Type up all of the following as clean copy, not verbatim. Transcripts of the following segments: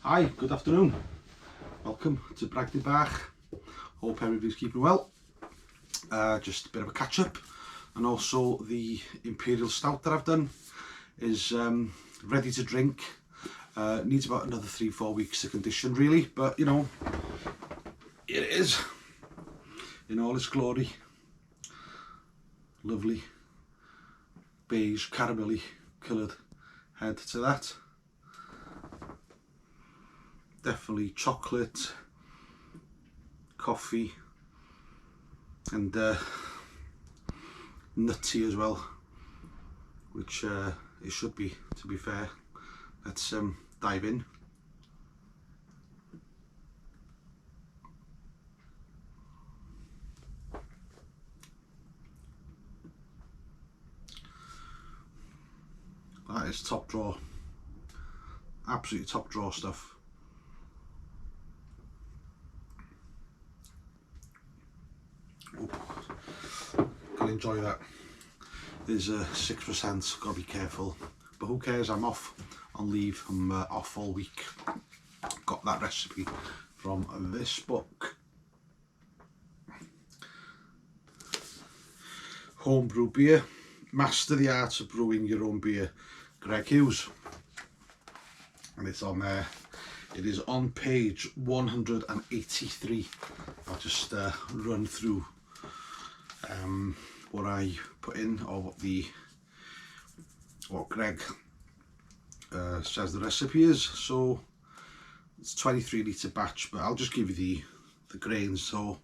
Hi, good afternoon. Welcome to Bragdy Bach. Hope everybody's keeping well. Just a bit of a catch up, and also the Imperial Stout that I've done is ready to drink. Needs about another 3-4 weeks to condition really, but you know, it is in all its glory. Lovely beige caramelly coloured head to that. Definitely chocolate, coffee, and nutty as well, which it should be, to be fair. Let's dive in. That is top drawer, absolutely top drawer stuff. Can enjoy that. There's 6%, gotta be careful, but who cares, I'm off on leave, I'm off all week. Got that recipe from this book, Homebrew Beer, Master the Art of Brewing Your Own Beer, Greg Hughes, and it's on there. It is on page 183. I'll just run through what I put in, or what Greg says the recipe is. So it's 23 litre batch, but I'll just give you the grains. So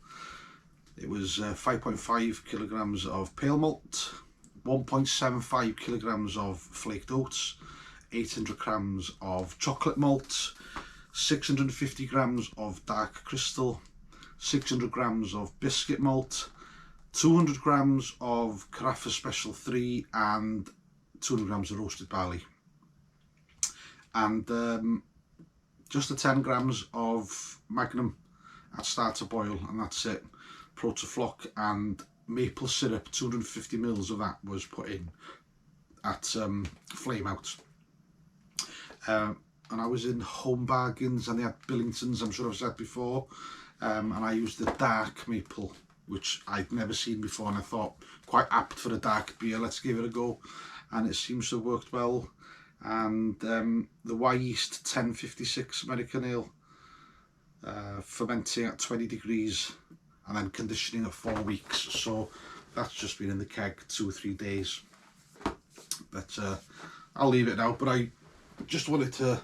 it was 5.5 kilograms of pale malt, 1.75 kilograms of flaked oats, 800 grams of chocolate malt, 650 grams of dark crystal, 600 grams of biscuit malt, 200 grams of Carafa Special 3, and 200 grams of roasted barley, and just the 10 grams of Magnum at start to boil, and that's it. Protofloc and maple syrup, 250 mils of that was put in at flame out. And I was in Home Bargains and they had Billingtons, I'm sure I've said before, and I used the dark maple, which I'd never seen before, and I thought quite apt for a dark beer, let's give it a go, and it seems to have worked well. And the Y Yeast 1056 American Ale, fermenting at 20 degrees and then conditioning at 4 weeks, so that's just been in the keg 2 or 3 days, but I'll leave it now. But I just wanted to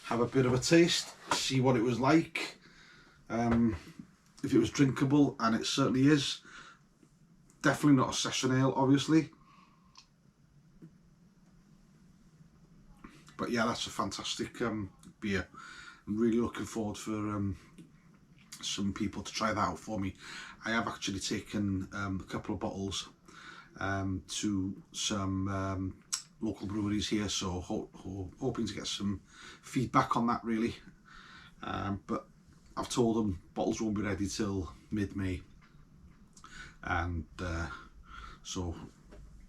have a bit of a taste, see what it was like, if it was drinkable, and it certainly is. Definitely not a session ale, obviously, but yeah, that's a fantastic beer. I'm really looking forward for some people to try that out for me. I have actually taken a couple of bottles to some local breweries here, so hoping to get some feedback on that really, but I've told them bottles won't be ready till mid-May, and so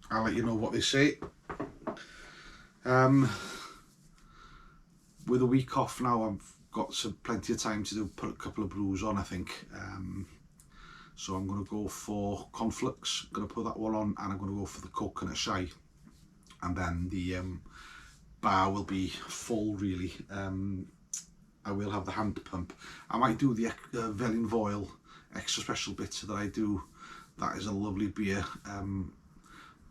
I'll let you know what they say. With a week off now, I've got plenty of time to put a couple of brews on, I think. So I'm going to go for Conflux, going to put that one on, and I'm going to go for the coconut shy, and then the bar will be full really. I will have the hand pump. I might do the Vanill extra special bits that I do. That is a lovely beer.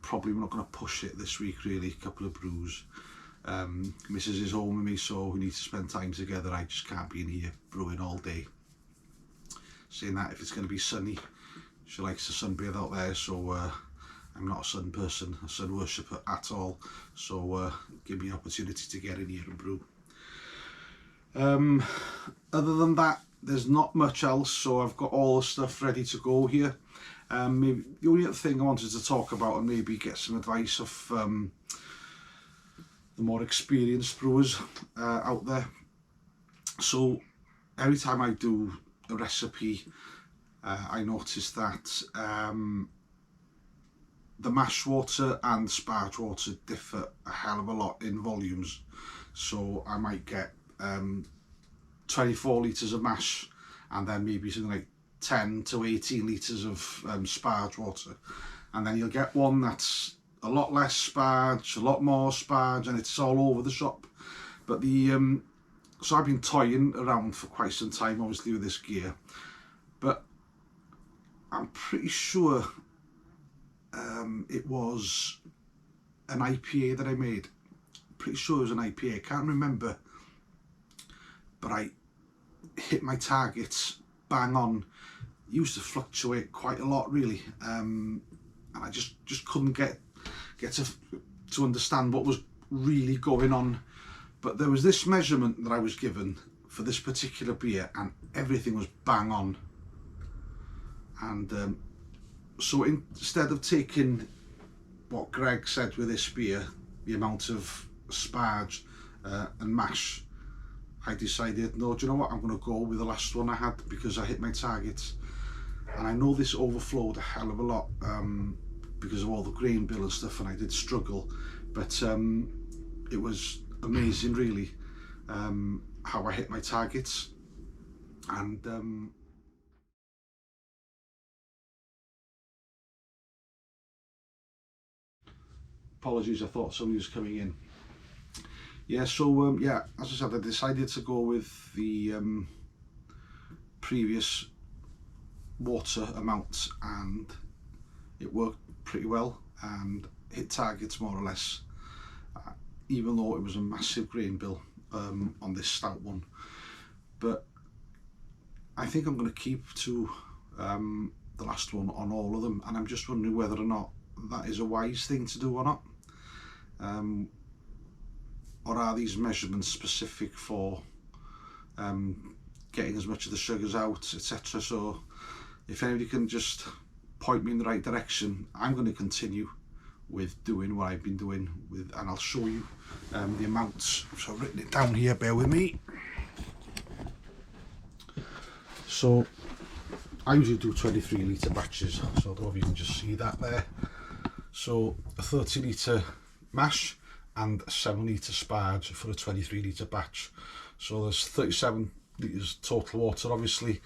Probably not going to push it this week really, a couple of brews. Mrs is home with me, so we need to spend time together. I just can't be in here brewing all day. Saying that, if it's going to be sunny, she likes to sunbathe out there, so I'm not a sun person, a sun worshipper at all, so give me an opportunity to get in here and brew. Other than that, there's not much else, so I've got all the stuff ready to go here. Maybe the only other thing I wanted to talk about, and maybe get some advice of the more experienced brewers out there. So every time I do a recipe, I notice that the mash water and sparge water differ a hell of a lot in volumes. So I might get 24 litres of mash, and then maybe something like 10 to 18 litres of sparge water, and then you'll get one that's a lot less sparge, a lot more sparge, and it's all over the shop. But the so I've been toying around for quite some time, obviously, with this gear, but I'm pretty sure it was an IPA that I made. Pretty sure it was an IPA, can't remember, but I hit my targets bang on. It used to fluctuate quite a lot, really, and I just couldn't get to understand what was really going on. But there was this measurement that I was given for this particular beer, and everything was bang on. And so instead of taking what Greg said with this beer, the amount of sparge and mash, I decided, no, do you know what, I'm going to go with the last one I had, because I hit my targets. And I know this overflowed a hell of a lot because of all the grain bill and stuff, and I did struggle, but it was amazing, really, how I hit my targets. And apologies, I thought somebody was coming in. Yeah, so yeah, as I said, I decided to go with the previous water amount, and it worked pretty well and hit targets more or less, even though it was a massive grain bill on this stout one. But I think I'm going to keep to the last one on all of them, and I'm just wondering whether or not that is a wise thing to do or not. Or are these measurements specific for getting as much of the sugars out, etc. So if anybody can just point me in the right direction, I'm going to continue with doing what I've been doing with, and I'll show you the amounts. So I've written it down here, bear with me. So I usually do 23 litre batches, so I don't know if you can just see that there. So a 30 litre mash and a 7 litre sparge for a 23 litre batch. So there's 37 litres total water, obviously,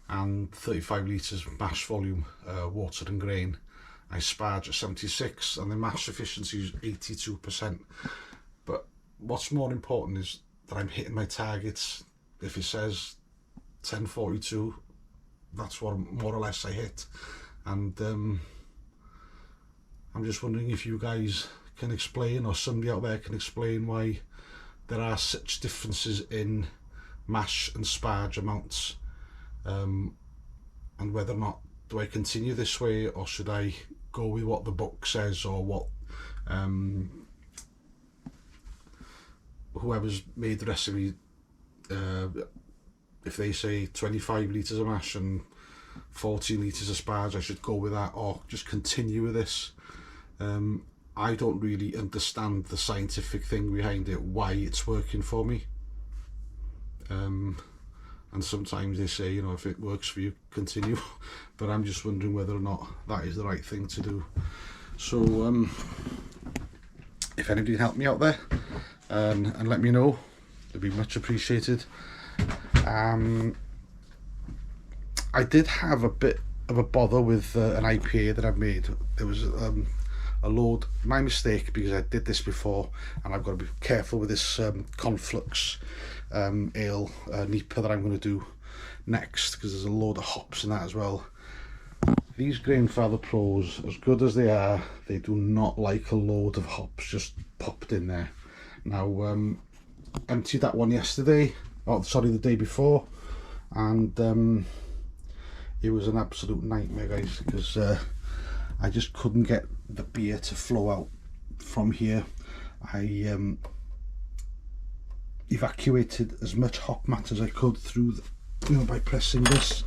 and 35 litres mash volume, water and grain. I sparge at 76, and the mash efficiency is 82%. But what's more important is that I'm hitting my targets. If it says 1042, that's what more or less I hit. And I'm just wondering if you guys can explain, or somebody out there can explain, why there are such differences in mash and sparge amounts, and whether or not do I continue this way, or should I go with what the book says, or what whoever's made the recipe, if they say 25 litres of mash and 14 litres of sparge, I should go with that, or just continue with this. I don't really understand the scientific thing behind it, why it's working for me. And sometimes they say, you know, if it works for you, continue. But I'm just wondering whether or not that is the right thing to do. So if anybody can help me out there and let me know, it'd be much appreciated. I did have a bit of a bother with an IPA that I've made. There was a load, my mistake, because I did this before, and I've got to be careful with this Conflux ale NEPA that I'm going to do next, because there's a load of hops in that as well. These Grainfather Pros, as good as they are, they do not like a load of hops just popped in there. Now, emptied that one yesterday, oh sorry, the day before, and it was an absolute nightmare, guys, because I just couldn't get the beer to flow out from here. I evacuated as much hop matter as I could through the, you know, by pressing this.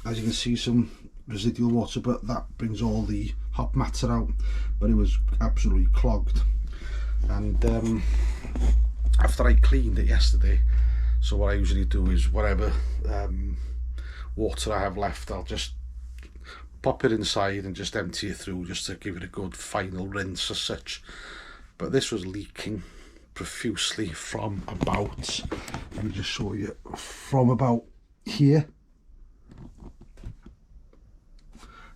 As you can see, some residual water, but that brings all the hop matter out, but it was absolutely clogged. And after I cleaned it yesterday, so what I usually do is whatever water I have left, I'll just pop it inside and just empty it through, just to give it a good final rinse as such. But this was leaking profusely from about, let me just show you from about here,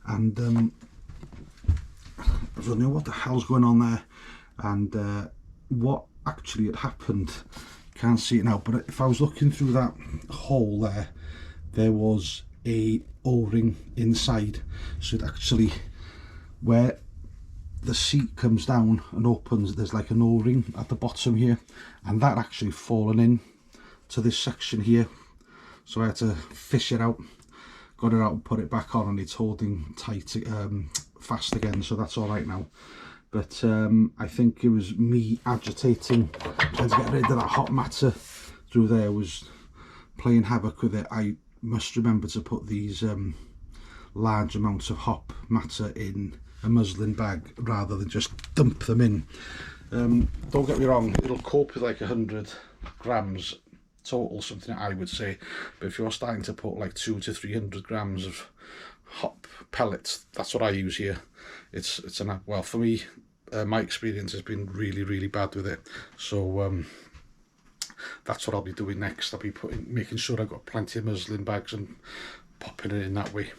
and I don't know what the hell's going on there, and what actually had happened, can't see it now, but if I was looking through that hole there, there was a O-ring inside, so it actually, where the seat comes down and opens, there's like an O-ring at the bottom here, and that actually fallen in to this section here, so I had to fish it out, got it out and put it back on, and it's holding tight, fast again, so that's all right now. But I think it was me agitating trying to get rid of that hot matter through there was playing havoc with it. I must remember to put these large amounts of hop matter in a muslin bag rather than just dump them in. Don't get me wrong, it'll cope with like 100 grams total, something I would say, but if you're starting to put like 200 to 300 grams of hop pellets, that's what I use here. It's an, well, for me, my experience has been really bad with it, so that's what I'll be doing next. I'll be making sure I've got plenty of muslin bags and popping it in that way.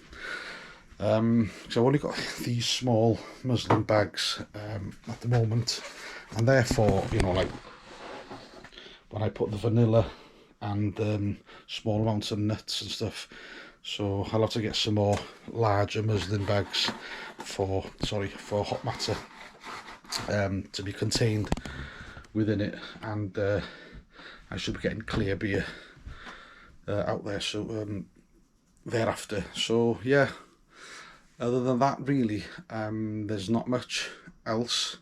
So I've only got these small muslin bags at the moment, and therefore, you know, like when I put the vanilla and small amounts of nuts and stuff, so I'll have to get some more larger muslin bags for hot matter to be contained within it, and I should be getting clear beer out there so thereafter. So yeah, other than that, really, there's not much else.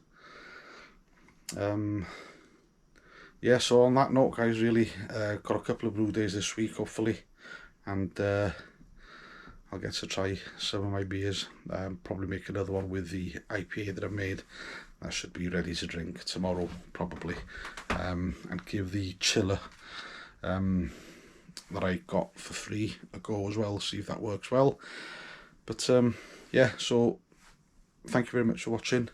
Yeah, so on that note, guys, really got a couple of brew days this week, hopefully, and I'll get to try some of my beers. Probably make another one with the IPA that I made. That should be ready to drink tomorrow, probably, and give the chiller that I got for free a go as well, see if that works well. But yeah, so thank you very much for watching.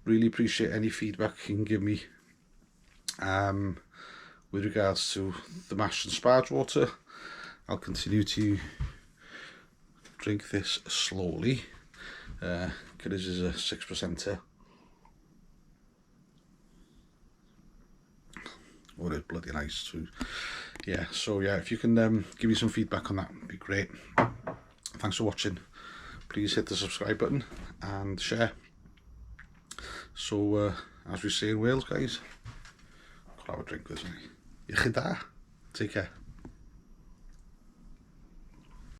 Really appreciate any feedback you can give me with regards to the Mash and Sparge water. I'll continue to drink this slowly, because this is a 6%er. Oh, it's bloody nice too. Yeah, so yeah, if you can give me some feedback on that, it'd be great. Thanks for watching. Please hit the subscribe button and share. So as we say in Wales, guys, I'll have a drink with this. Take care.